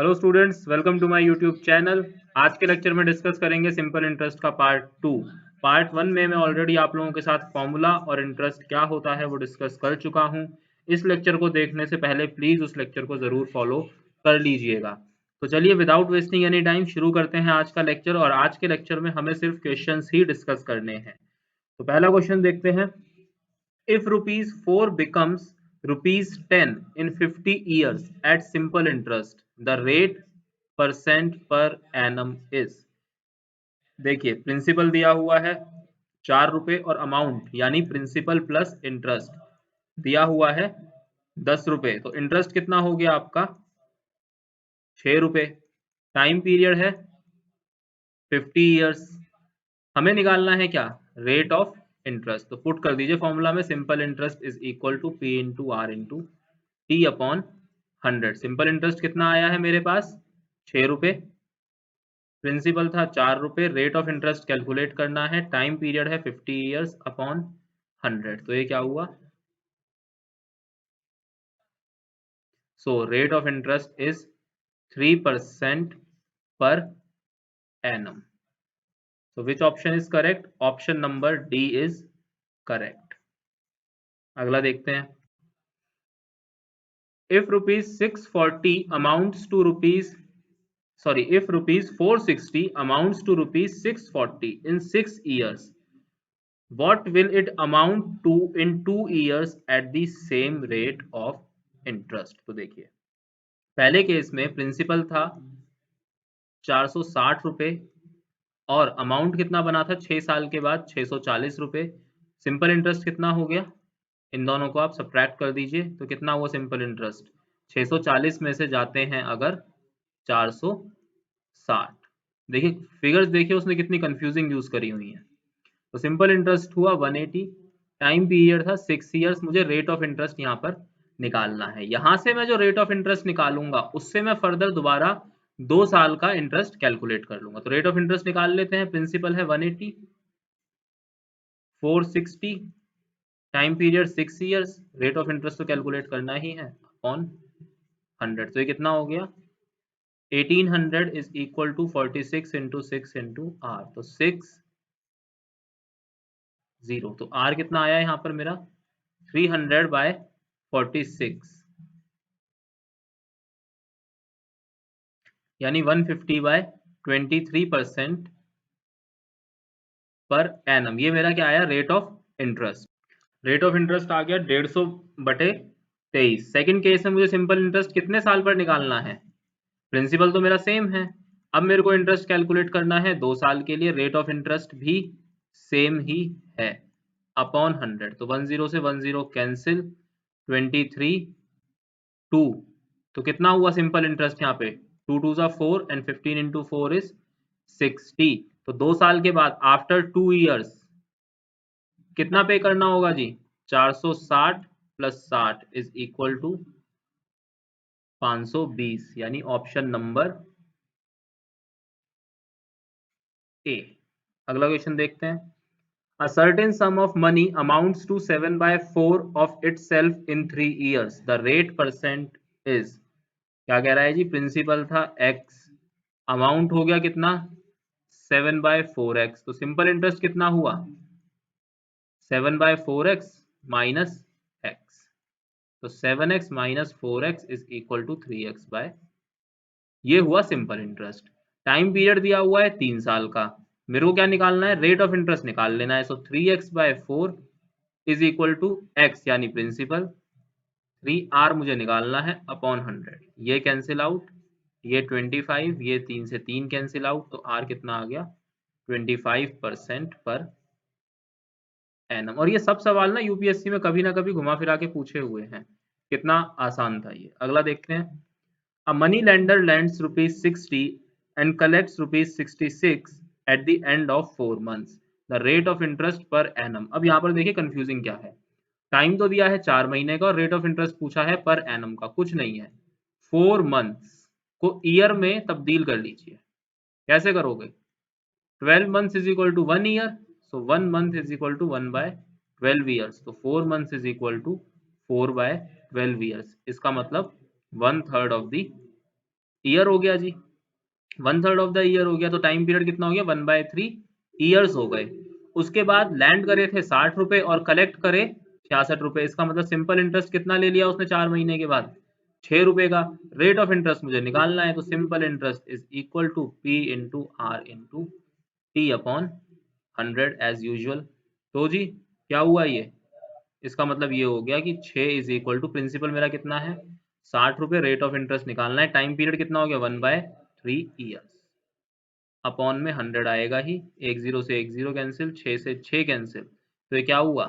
Hello students, welcome to my YouTube channel. आज के lecture में डिस्कस करेंगे सिंपल इंटरेस्ट का पार्ट 2। पार्ट 1 में मैं ऑलरेडी आप लोगों के साथ फॉर्मूला और इंटरेस्ट क्या होता है वो डिस्कस कर चुका हूं। इस लेक्चर को देखने से पहले प्लीज उस लेक्चर को जरूर फॉलो कर लीजिएगा। तो चलिए विदाउट वेस्टिंग एनी टाइम शुरू करते हैं आज का लेक्चर। और आज के लेक्चर में हमें सिर्फ क्वेश्चंस ही डिस्कस करने हैं। तो पहला क्वेश्चन देखते हैं। If rupees 4 becomes rupees 10 in 50 years at simple interest, the rate percent per annum is। देखिए प्रिंसिपल दिया हुआ है 4 रुपए और अमाउंट यानी प्रिंसिपल प्लस इंटरेस्ट दिया हुआ है 10 रुपए। तो इंटरेस्ट कितना हो गया आपका 6 रुपए। टाइम पीरियड है 50 ईयर्स। हमें निकालना है क्या रेट ऑफ इंटरेस्ट। तो पुट कर दीजिए फॉर्मूला में simple interest is equal to P into R into T upon 100। Simple interest कितना आया है मेरे पास 6 रुपए। प्रिंसिपल था 4 रुपए। रेट ऑफ इंटरेस्ट कैलकुलेट करना है। टाइम पीरियड है 50 ईयर्स अपॉन 100। तो ये क्या हुआ so rate of interest is 3% per annum. So which option is correct? Option number D is correct. अगला देखते हैं। If rupees 640 amounts to rupees if rupees 460 amounts to rupees 640 in 6 years, what will it amount to in 2 years at the same rate of interest? तो देखिए पहले case में principal था 460 रुपए और अमाउंट कितना बना था 6 साल के बाद 640 रुपए। सिंपल इंटरेस्ट कितना हो गया, इन दोनों को आप सब्ट्रैक्ट कर दीजिए तो कितना हुआ सिंपल इंटरेस्ट 640 में से जाते हैं अगर 460। देखिए फिगर्स देखिए उसने कितनी कंफ्यूजिंग यूज करी हुई है। तो सिंपल इंटरेस्ट हुआ 180। टाइम पीरियड था 6 ईयर्स। मुझे रेट ऑफ इंटरेस्ट यहाँ पर निकालना है। यहाँ से मैं जो रेट ऑफ इंटरेस्ट निकालूंगा उससे मैं फर्दर दोबारा 2 साल का इंटरेस्ट कैलकुलेट कर लूंगा। तो रेट ऑफ इंटरेस्ट निकाल लेते हैं। प्रिंसिपल है 180, 460, time period 6 years, rate of interest तो कैलकुलेट करना ही है अपॉन 100। तो ये कितना हो गया 1800 is equal to 46 into 6 into R. तो 60। तो आर कितना आया यहाँ पर मेरा 300 बाय 46 यानी 150 बाय 23% पर एनम। ये मेरा क्या आया rate of interest. Rate of interest आ गया 150 बटे 23। सेकेंड केस में मुझे सिंपल इंटरेस्ट कितने साल पर निकालना है। प्रिंसिपल तो मेरा सेम है। अब मेरे को इंटरेस्ट कैलकुलेट करना है 2 साल के लिए। रेट ऑफ इंटरेस्ट भी सेम ही है अपॉन 100। तो 10 से 10 कैंसिल, 23 2। तो कितना हुआ सिंपल इंटरेस्ट यहाँ पे 2 2 ज़ा 4 एंड 15 इंटू 4 इज 60। तो 2 साल के बाद आफ्टर 2 ईयर्स कितना पे करना होगा जी 460 प्लस 60 इज इक्वल टू 520 यानी ऑप्शन नंबर ए। अगला क्वेश्चन देखते हैं। A certain sum of money amounts to 7/4 of itself in 3 years. The rate percent is। क्या कह रहा है जी प्रिंसिपल था x, अमाउंट हो गया कितना 7/4x। तो सिंपल इंटरेस्ट कितना हुआ 7/4x माइनस x। तो 7x minus 4x is equal to 3x by. ये हुआ सिंपल इंटरेस्ट। टाइम पीरियड दिया हुआ है 3 साल का। मेरे को क्या निकालना है रेट ऑफ इंटरेस्ट निकाल लेना है। So 3x/4 is equal to x यानी प्रिंसिपल 3r मुझे निकालना है अपॉन 100। ये कैंसिल आउट, ये 25, ये 3 से 3 कैंसिल आउट। तो r कितना आ गया 25% पर एनम। और ये सब सवाल ना यूपीएससी में कभी ना कभी घुमा फिरा के पूछे हुए हैं। कितना आसान था ये। अगला देखते हैं। A money lender lends rupees 60 and collects rupees 66 at the end of 4 months. The rate of interest per annum। अब यहाँ पर देखिए कंफ्यूजिंग क्या है। टाइम तो दिया है 4 महीने का और रेट ऑफ इंटरेस्ट पूछा है पर एनम का, कुछ नहीं है। 4 मंथ्स को ईयर में तब्दील कर लीजिए। कैसे करोगे 12 months is equal to 1 year. So 1 month is equal to 1/12 years. तो 4 months is equal to 4/12 years. इसका मतलब 1/3 ऑफ दी ईयर हो गया जी, 1/3 ऑफ द ईयर हो गया, तो टाइम पीरियड कितना हो गया 1/3 ईयर्स हो गए। उसके बाद लैंड करे थे 60 रुपए और कलेक्ट करे 66 रुपए। इसका मतलब सिंपल इंटरेस्ट कितना ले लिया उसने 4 महीने के बाद 6 रुपए का। रेट ऑफ इंटरेस्ट मुझे निकालना है, तो simple interest is equal to P into R into T upon 100 as usual. तो जी क्या हुआ ये, इसका मतलब ये हो गया कि 6 इज इक्वल टू प्रिंसिपल मेरा कितना है 60 रुपए, रेट ऑफ इंटरेस्ट निकालना है, टाइम पीरियड कितना हो गया 1/3 ईयर्स, अपॉन में 100 आएगा ही, एक जीरो से एक जीरो कैंसिल, 6 से 6 कैंसिल, तो ये क्या हुआ,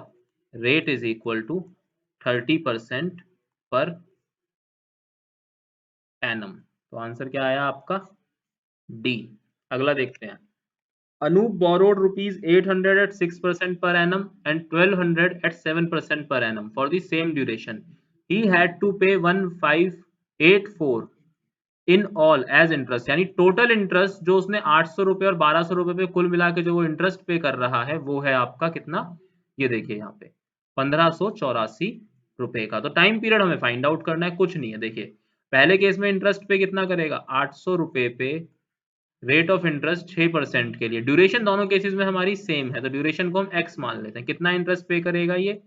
rate is equal to 30% per annum. तो आंसर क्या आया आपका डी। अगला देखते हैं। Anup borrowed rupees 800 at 6% per annum and 1200 at 7% per annum for the same duration. He had to pay 1584 in all as interest, यानी टोटल इंटरेस्ट जो उसने 800 रुपए और 1200 रुपए पे कुल मिला के जो वो इंटरेस्ट पे कर रहा है वो है आपका कितना, ये देखिए यहाँ पे 1584 रुपए का। तो टाइम पीरियड हमें फाइंड आउट करना है, कुछ नहीं है। देखिए पहले केस में इंटरेस्ट पे कितना करेगा 800 रुपए पे, रेट ऑफ इंटरेस्ट 6% के लिए, ड्यूरेशन दोनों केसेस में हमारी सेम है तो ड्यूरेशन को हम x मान लेते हैं। कितना इंटरेस्ट पे करेगा ये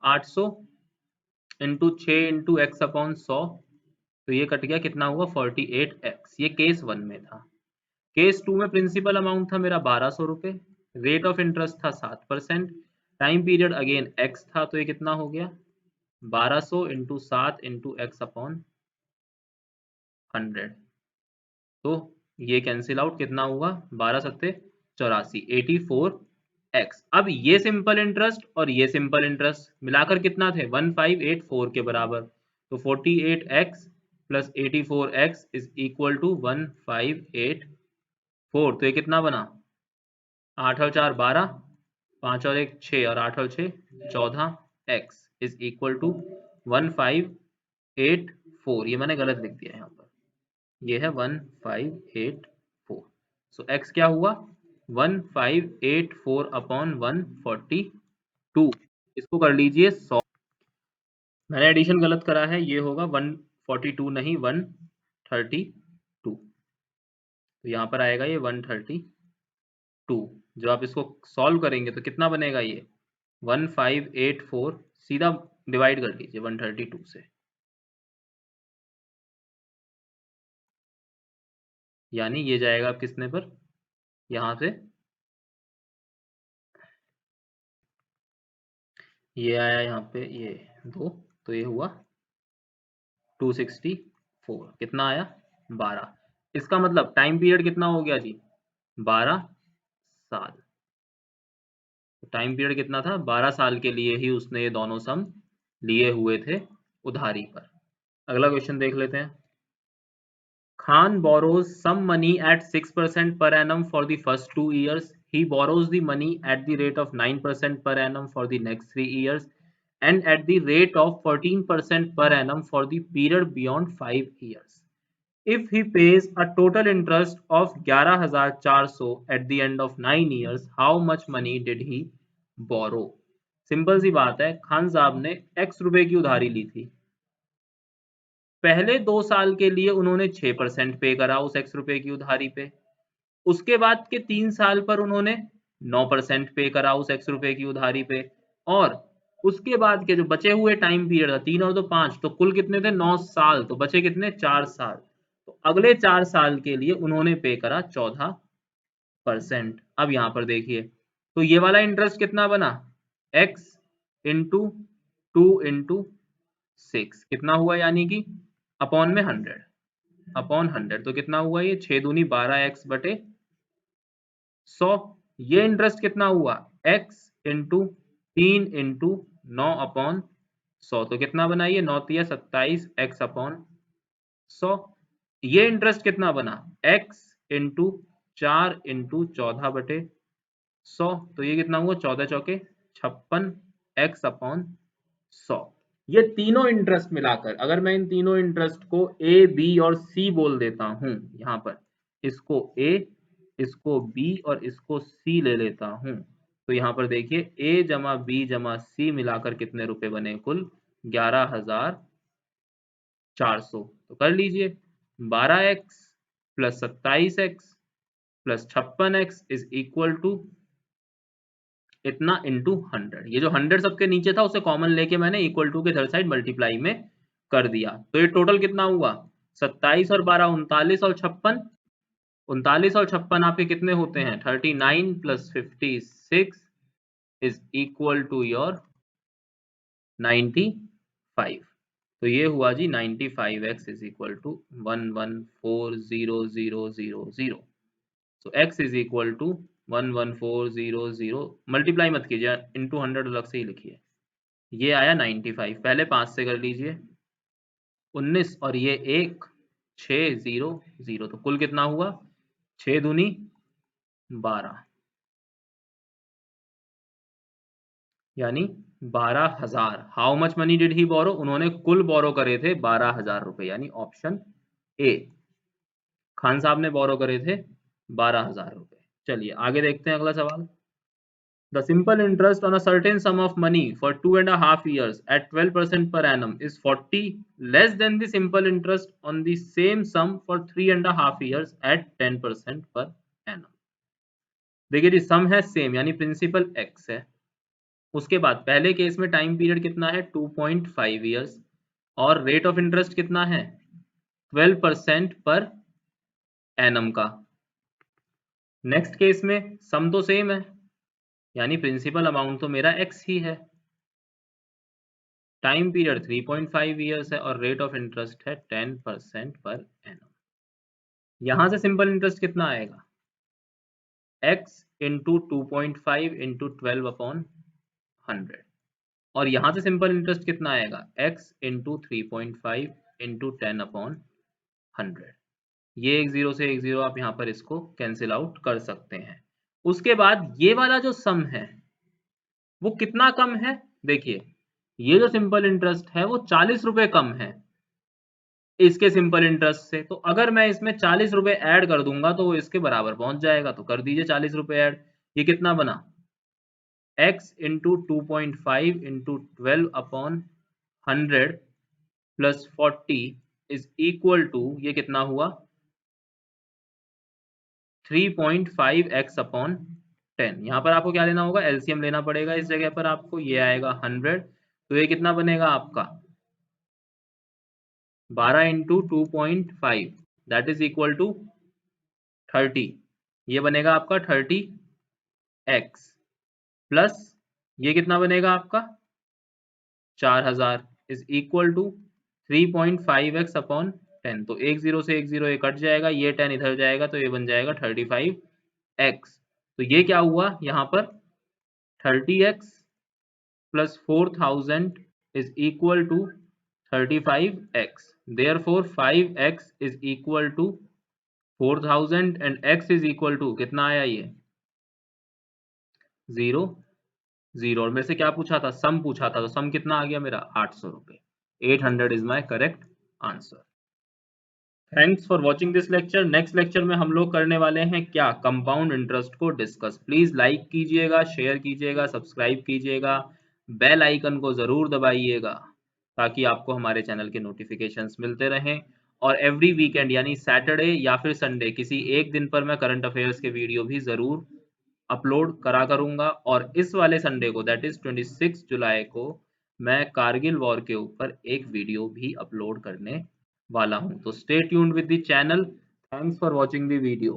800 इंटू 6 इंटू एक्स अपॉन 100, तो ये कट गया, कितना हुआ 48x। ये केस 1 में था। केस 2 में प्रिंसिपल अमाउंट था मेरा 1200 रुपए, रेट ऑफ इंटरेस्ट था 7%, टाइम पीरियड अगेन x था, तो ये कितना हो गया 1200 इंटू 7 इंटू एक्स अपॉन 100, तो ये कैंसिल आउट, कितना हुआ 12 सत्ते 84, 84x। अब ये सिंपल इंटरेस्ट और ये सिंपल इंटरेस्ट मिलाकर कितना थे 1584 के बराबर, तो 48x plus 84x is equal to 1584। तो ये कितना बना 8 और 4 12, 5 और 1 6 और 8 और 6 14x इज इक्वल टू 1584। ये मैंने गलत लिख दिया यहाँ पर, ये है 1584। सो x क्या हुआ 1584 अपॉन 142। इसको कर लीजिए 100, मैंने एडिशन गलत करा है, ये होगा 142 नहीं 132। तो यहाँ पर आएगा ये 132। जब आप इसको सॉल्व करेंगे तो कितना बनेगा ये 1584, सीधा डिवाइड कर लीजिए 132 से, यानी ये जाएगा आप किसने पर, यहाँ से ये आया यहाँ पे ये 2, तो ये हुआ 264, कितना आया 12। इसका मतलब टाइम पीरियड कितना हो गया जी 12 साल। टाइम पीरियड कितना था 12 साल के लिए ही उसने ये दोनों सम लिए हुए थे उधारी पर। अगला क्वेश्चन देख लेते हैं। Khan borrows some money at 6% per annum for the first 2 years. He borrows the money at the rate of 9% per annum for the next 3 years and at the rate of 14% per annum for the period beyond 5 years. If he pays a total interest of 11,400 at the end of 9 years, how much money did he borrow? Simple सी बात है, खान साहब ने x रुपए की उधारी ली थी। पहले 2 साल के लिए उन्होंने 6% पे करा उस x रुपए की उधारी पे। उसके बाद के 3 साल पर उन्होंने 9% पे करा उस x रुपए की उधारी पे, और उसके बाद के जो बचे हुए टाइम पीरियड था 3 और 2 5, तो कुल कितने थे 9 साल, तो बचे कितने 4 साल। तो अगले 4 साल के लिए उन्होंने पे करा 14%। अब यहाँ पर देखिए, तो ये वाला इंटरेस्ट कितना बना x इंटू 2 इंटू 6 कितना हुआ, यानी कि अपॉन में 100, अपॉन 100 तो कितना हुआ ये 6 दूनी 12x बटे 100। ये इंटरेस्ट कितना हुआ x इंटू 3 इंटू 9 अपॉन 100, तो कितना बना ये 9 तिया 27 x अपॉन 100। ये इंटरेस्ट कितना बना x इंटू 4 इंटू 14 बटे 100, तो ये कितना हुआ 14 चौके 56 x अपॉन 100। ये तीनों इंटरेस्ट मिलाकर, अगर मैं इन तीनों इंटरेस्ट को a b और c बोल देता हूं, यहाँ पर इसको a, इसको b और इसको c ले लेता हूं, तो यहाँ पर देखिए a जमा b जमा c मिलाकर कितने रुपए बने कुल 11,400। तो कर लीजिए, 12x plus 27x plus 56x is equal to इतना इंटू 100। ये जो 100 सबके नीचे था उसे कॉमन लेके मैंने इक्वल टू के इधर साइड मल्टीप्लाई में कर दिया। तो ये टोटल कितना हुआ? 27 और 12 39 और 56, 39 और 56 आपके कितने होते हैं? 39 plus 56 is equal to your 95। तो ये हुआ जी 95x is equal to 114000। So x is equal to 11400। Multiply मत कीजिए, इंटू 100 अलग से ही लिखिए। ये आया 95। पहले 5 से कर लीजिए, 19 और ये 1 600। तो कुल कितना हुआ? 6 दूनी 12, यानी 12,000। How much money did he borrow? उन्होंने कुल बोरो करे थे 12,000 रुपए, यानी ऑप्शन ए। खान साहब ने बोरो करे थे 12,000 रुपए। चलिए आगे देखते हैं अगला सवाल। The simple interest on a certain sum of money for 2.5 years at 12% per annum is 40 less than the simple interest on the same sum for 3.5 years at 10% per annum। देखिए जी, सम है सेम यानी प्रिंसिपल x है। उसके बाद पहले case में time period कितना है? 2.5 इयर्स और रेट ऑफ इंटरेस्ट कितना है? 12% पर एनम का। नेक्स्ट केस में सम तो सेम है यानी प्रिंसिपल अमाउंट तो मेरा x ही है। टाइम पीरियड 3.5 इयर्स है और रेट ऑफ इंटरेस्ट है 10% पर एनम। यहां से सिंपल इंटरेस्ट कितना आएगा? x into 2.5 into 12 upon 100। और यहां से सिंपल इंटरेस्ट कितना आएगा? x into 3.5 into 10 upon 100। ये एक जीरो से एक जीरो आप यहाँ पर इसको कैंसिल आउट कर सकते हैं। उसके बाद ये वाला जो सम है वो कितना कम है? देखिए ये जो सिंपल इंटरेस्ट है वो 40 रुपए कम है इसके सिंपल इंटरेस्ट से। तो अगर मैं इसमें 40 रुपए ऐड कर दूंगा तो वो इसके बराबर पहुंच जाएगा। तो कर दीजिए 40 रुपए ऐड। ये कितना बना? x into 2.5 into 12 upon 100 plus 40 is equal to, ये कितना हुआ? 3.5x upon 10। यहाँ पर आपको क्या लेना होगा? एलसीएम लेना पड़ेगा इस जगह पर आपको। ये आएगा 100, तो ये कितना बनेगा आपका? 12 into 2.5 that is equal to 30। ये बनेगा आपका 30x प्लस ये कितना बनेगा आपका? 4000 is equal to 3.5x upon 10। तो एक जीरो से एक जीरो ये कट जाएगा, ये 10 इधर जाएगा तो ये बन जाएगा 35x। तो ये क्या हुआ यहाँ पर? 30x plus 4000 is equal to 35x. Therefore 5x is equal to 4000 and x is equal to कितना आया? ये 0 0। और मेरे से क्या पूछा था? सम पूछा था। तो सम कितना आ गया मेरा? 800 रुपए। 800 is my correct answer। Thanks for watching this lecture. Next lecture में हम लोग करने वाले हैं क्या? कंपाउंड इंटरेस्ट को डिस्कस। प्लीज लाइक कीजिएगा, शेयर कीजिएगा, सब्सक्राइब कीजिएगा, बेल आइकन को जरूर दबाइएगा ताकि आपको हमारे चैनल के नोटिफिकेशंस मिलते रहें। और एवरी वीकेंड यानी सैटरडे या फिर संडे किसी एक दिन पर मैं करंट अफेयर्स के वीडियो भी जरूर अपलोड करा करूंगा। और इस वाले संडे को दैट इज 26 जुलाई को मैं कारगिल वॉर के ऊपर एक वीडियो भी अपलोड करने वाला हूं। तो stay tuned with the channel. Thanks for watching the video.